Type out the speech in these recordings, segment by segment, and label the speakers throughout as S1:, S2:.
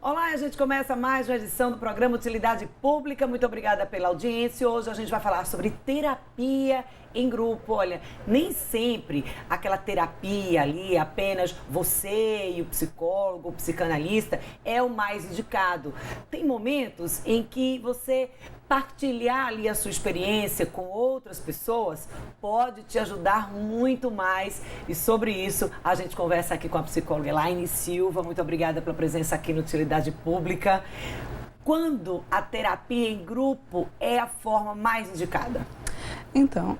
S1: Olá, a gente começa mais uma edição do programa Utilidade Pública. Muito obrigada pela audiência. Hoje a gente vai falar sobre terapia em grupo. Olha, nem sempre aquela terapia ali, apenas você e o psicólogo, o psicanalista, é o mais indicado. Tem momentos em que você partilhar ali a sua experiência com outras pessoas pode te ajudar muito mais. E sobre isso a gente conversa aqui com a psicóloga Elaine Silva. Muito obrigada pela presença aqui no Utilidade Pública. Quando a terapia em grupo é a forma mais indicada?
S2: Então,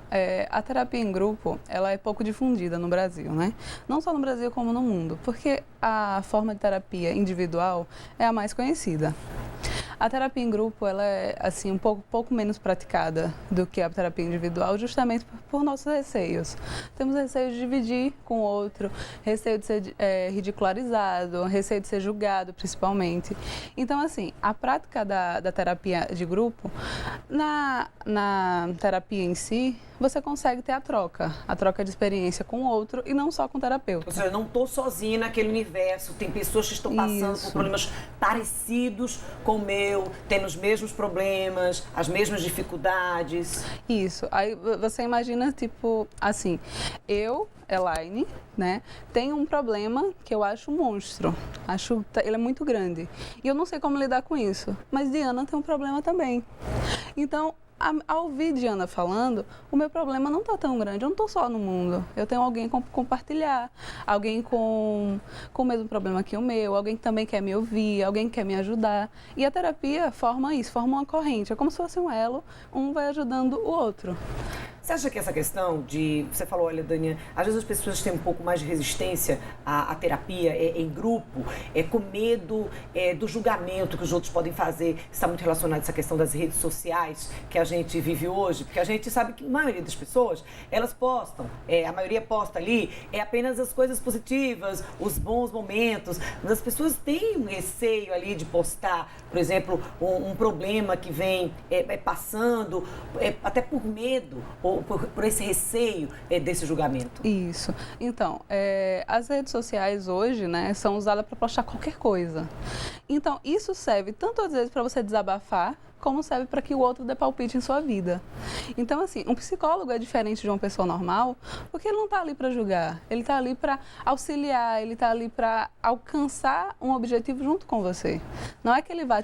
S2: a terapia em grupo, ela é pouco difundida no Brasil, né? Não só no Brasil como no mundo, porque a forma de terapia individual é a mais conhecida. A terapia em grupo, ela é assim, um pouco menos praticada do que a terapia individual, justamente por nossos receios. Temos receio de dividir com o outro, receio de ser ridicularizado, receio de ser julgado, principalmente. Então, assim, a prática da terapia de grupo, na terapia em si, você consegue ter a troca de experiência com o outro e não só com o terapeuta.
S1: Ou seja, eu não estou sozinha naquele universo, tem pessoas que estão passando por problemas parecidos com o meu, tendo os mesmos problemas, as mesmas dificuldades.
S2: Isso, aí você imagina, tipo, assim, eu, Elaine, né, tenho um problema que eu acho um monstro, ele é muito grande, e eu não sei como lidar com isso, mas Diana tem um problema também. Então, ao ouvir Diana falando, o meu problema não está tão grande, eu não estou só no mundo. Eu tenho alguém com compartilhar, alguém com o mesmo problema que o meu, alguém que também quer me ouvir, alguém que quer me ajudar. E a terapia forma isso, forma uma corrente, é como se fosse um elo, um vai ajudando o outro.
S1: Você acha que essa questão de... Você falou, olha, Dania, às vezes as pessoas têm um pouco mais de resistência à terapia em grupo, com medo do julgamento que os outros podem fazer. Está muito relacionado a essa questão das redes sociais que a gente vive hoje, porque a gente sabe que a maioria das pessoas, elas postam, a maioria posta ali, apenas as coisas positivas, os bons momentos, mas as pessoas têm um receio ali de postar, por exemplo, um problema que vem passando, até por medo, ou por esse receio desse julgamento.
S2: Isso. Então, as redes sociais hoje, né, são usadas para postar qualquer coisa. Então, isso serve tanto às vezes para você desabafar, como serve para que o outro dê palpite em sua vida. Então, assim, um psicólogo é diferente de uma pessoa normal, porque ele não está ali para julgar, ele está ali para auxiliar, ele está ali para alcançar um objetivo junto com você. Não é que ele vai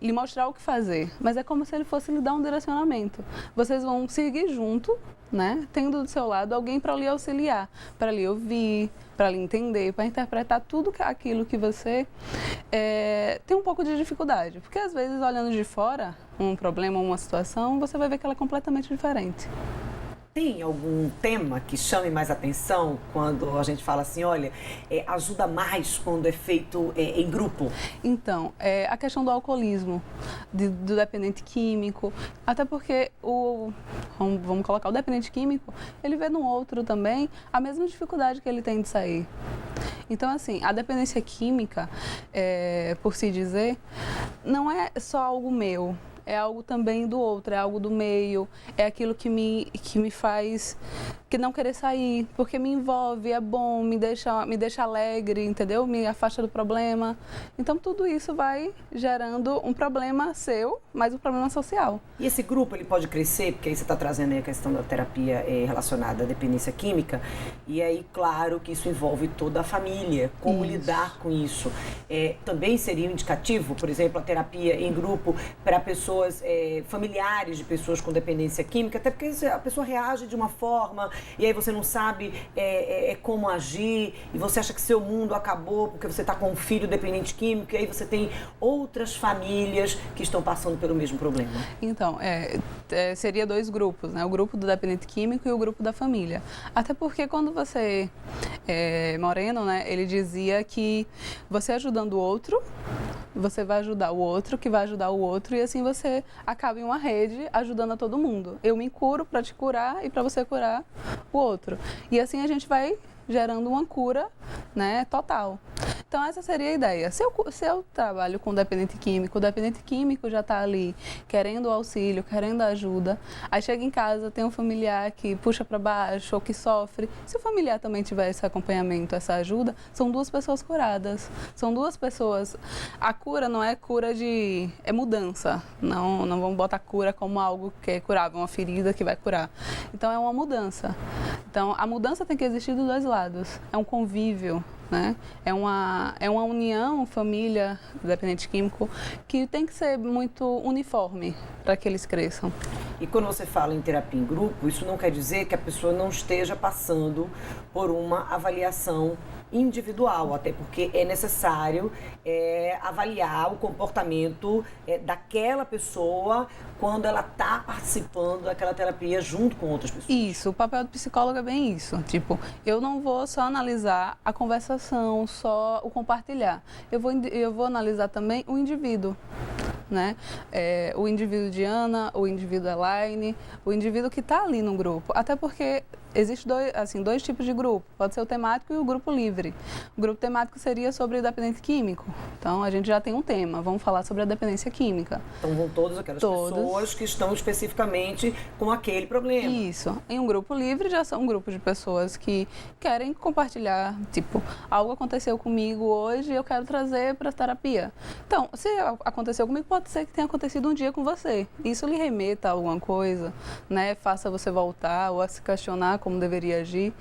S2: lhe mostrar o que fazer, mas é como se ele fosse lhe dar um direcionamento. Vocês vão seguir junto, né, tendo do seu lado alguém para lhe auxiliar, para lhe ouvir, para lhe entender, para interpretar tudo aquilo que você tem um pouco de dificuldade. Porque às vezes, olhando de fora um problema, uma situação, você vai ver que ela é completamente diferente.
S1: Tem algum tema que chame mais atenção quando a gente fala assim, olha, ajuda mais quando é feito em grupo?
S2: Então, a questão do alcoolismo, do dependente químico, até porque vamos colocar o dependente químico, ele vê no outro também a mesma dificuldade que ele tem de sair. Então, assim, a dependência química, por se dizer, não é só algo meu. É algo também do outro, é algo do meio, é aquilo que me faz que não querer sair, porque me envolve, é bom, me deixa alegre, entendeu? Me afasta do problema. Então, tudo isso vai gerando um problema seu, mas um problema social.
S1: E esse grupo, ele pode crescer, porque aí você está trazendo aí a questão da terapia relacionada à dependência química, e aí, claro, que isso envolve toda a família, como lidar com isso. Também seria um indicativo, por exemplo, a terapia em grupo para pessoas, familiares de pessoas com dependência química, até porque a pessoa reage de uma forma, e aí você não sabe como agir, e você acha que seu mundo acabou porque você está com um filho dependente químico, e aí você tem outras famílias que estão passando pelo mesmo problema.
S2: Então, seria dois grupos, né? O grupo do dependente químico e o grupo da família. Até porque quando você, Moreno, né, ele dizia que você ajudando o outro, você vai ajudar o outro, que vai ajudar o outro, e assim você acaba em uma rede ajudando a todo mundo. Eu me curo para te curar e para você curar o outro. E assim a gente vai gerando uma cura, né, total. Então, essa seria a ideia. Se eu trabalho com dependente químico, o dependente químico já está ali querendo auxílio, querendo ajuda, aí chega em casa, tem um familiar que puxa para baixo ou que sofre. Se o familiar também tiver esse acompanhamento, essa ajuda, são duas pessoas curadas. São duas pessoas. A cura não é cura de... é mudança. Não vamos botar cura como algo que é curável, uma ferida que vai curar. Então, é uma mudança. Então, a mudança tem que existir dos dois lados. É um convívio, né? É uma união, família, dependente químico, que tem que ser muito uniforme para que eles cresçam.
S1: E quando você fala em terapia em grupo, isso não quer dizer que a pessoa não esteja passando por uma avaliação individual, até porque é necessário avaliar o comportamento daquela pessoa quando ela está participando daquela terapia junto com outras pessoas.
S2: Isso, o papel do psicólogo é bem isso. Tipo, eu não vou só analisar a conversação, só o compartilhar. Eu vou analisar também o indivíduo. Né? O indivíduo de Ana, o indivíduo Elaine, o indivíduo que está ali no grupo. Até porque existem dois tipos de grupo. Pode ser o temático e o grupo livre. O grupo temático seria sobre o dependente químico. Então, a gente já tem um tema. Vamos falar sobre a dependência química.
S1: Então, vão todas aquelas pessoas que estão especificamente com aquele problema.
S2: Isso. Em um grupo livre, já são um grupo de pessoas que querem compartilhar. Tipo, algo aconteceu comigo hoje e eu quero trazer para a terapia. Então, se aconteceu comigo, pode ser que tenha acontecido um dia com você. Isso lhe remeta a alguma coisa, né? Faça você voltar ou a se questionar como deveria agir.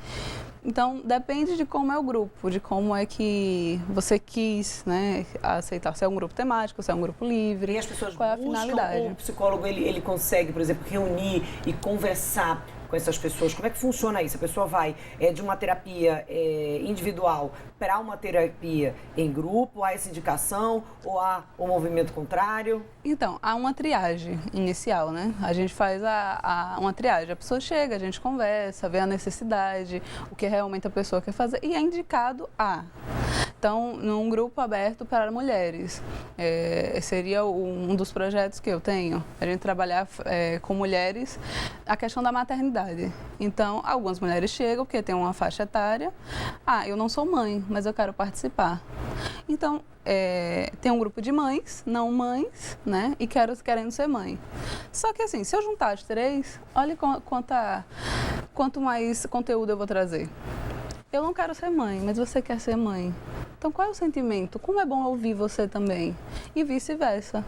S2: Então, depende de como é o grupo, de como é que você quis, né, aceitar. Se é um grupo temático, se é um grupo livre,
S1: e as pessoas
S2: qual é a finalidade.
S1: O psicólogo, ele consegue, por exemplo, reunir e conversar com essas pessoas. Como é que funciona isso? A pessoa vai de uma terapia individual para uma terapia em grupo, há essa indicação ou há o movimento contrário?
S2: Então, há uma triagem inicial, né? A gente faz uma triagem. A pessoa chega, a gente conversa, vê a necessidade, o que realmente a pessoa quer fazer e é indicado a. Então, num grupo aberto para mulheres, seria um dos projetos que eu tenho, a gente trabalhar com mulheres a questão da maternidade. Então, algumas mulheres chegam porque tem uma faixa etária, eu não sou mãe, mas eu quero participar. Então, tem um grupo de mães, não mães, né, e querendo ser mãe. Só que assim, se eu juntar as três, olha quanto mais conteúdo eu vou trazer. Eu não quero ser mãe, mas você quer ser mãe. Então, qual é o sentimento? Como é bom ouvir você também? E vice-versa.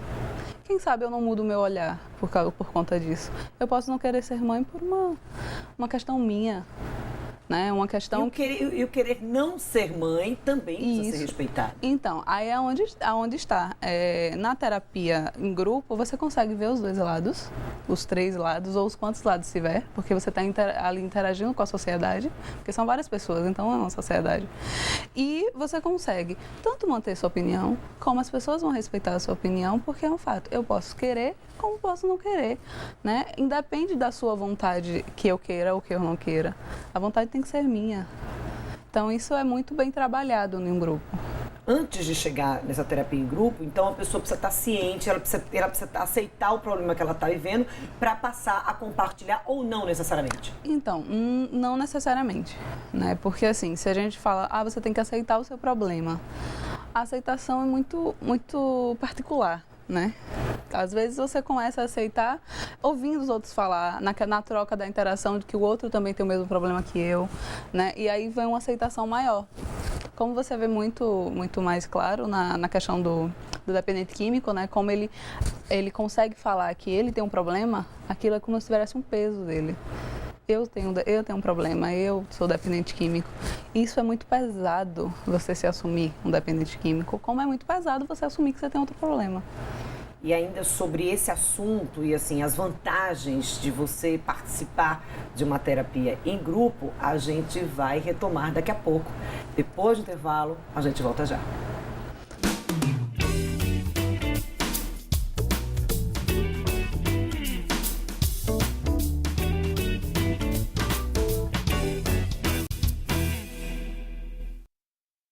S2: Quem sabe eu não mudo o meu olhar por conta disso. Eu posso não querer ser mãe por uma questão minha. Né? Uma questão
S1: e o querer não ser mãe também precisa ser respeitado.
S2: Então, aí é onde está. Na terapia em grupo, você consegue ver os dois lados, os três lados, ou os quantos lados tiver, porque você está ali interagindo com a sociedade, porque são várias pessoas, então é uma sociedade. E você consegue tanto manter sua opinião, como as pessoas vão respeitar a sua opinião, porque é um fato. Eu posso querer, como posso não querer, né? Independe da sua vontade que eu queira ou que eu não queira. A vontade tem que ser minha. Então, isso é muito bem trabalhado em um grupo.
S1: Antes de chegar nessa terapia em grupo, então a pessoa precisa estar ciente, ela precisa aceitar o problema que ela está vivendo para passar a compartilhar ou não necessariamente?
S2: Então, não necessariamente, né? Porque assim, se a gente fala, você tem que aceitar o seu problema, a aceitação é muito, muito particular. Né? Às vezes você começa a aceitar ouvindo os outros falar, na troca da interação de que o outro também tem o mesmo problema que eu, né? E aí vem uma aceitação maior. Como você vê muito mais claro na questão do dependente químico, né? Como ele consegue falar que ele tem um problema, aquilo é como se tivesse um peso dele. Eu tenho um problema, eu sou dependente químico. Isso é muito pesado, você se assumir um dependente químico, como é muito pesado você assumir que você tem outro problema.
S1: E ainda sobre esse assunto e assim as vantagens de você participar de uma terapia em grupo, a gente vai retomar daqui a pouco. Depois do intervalo, a gente volta já.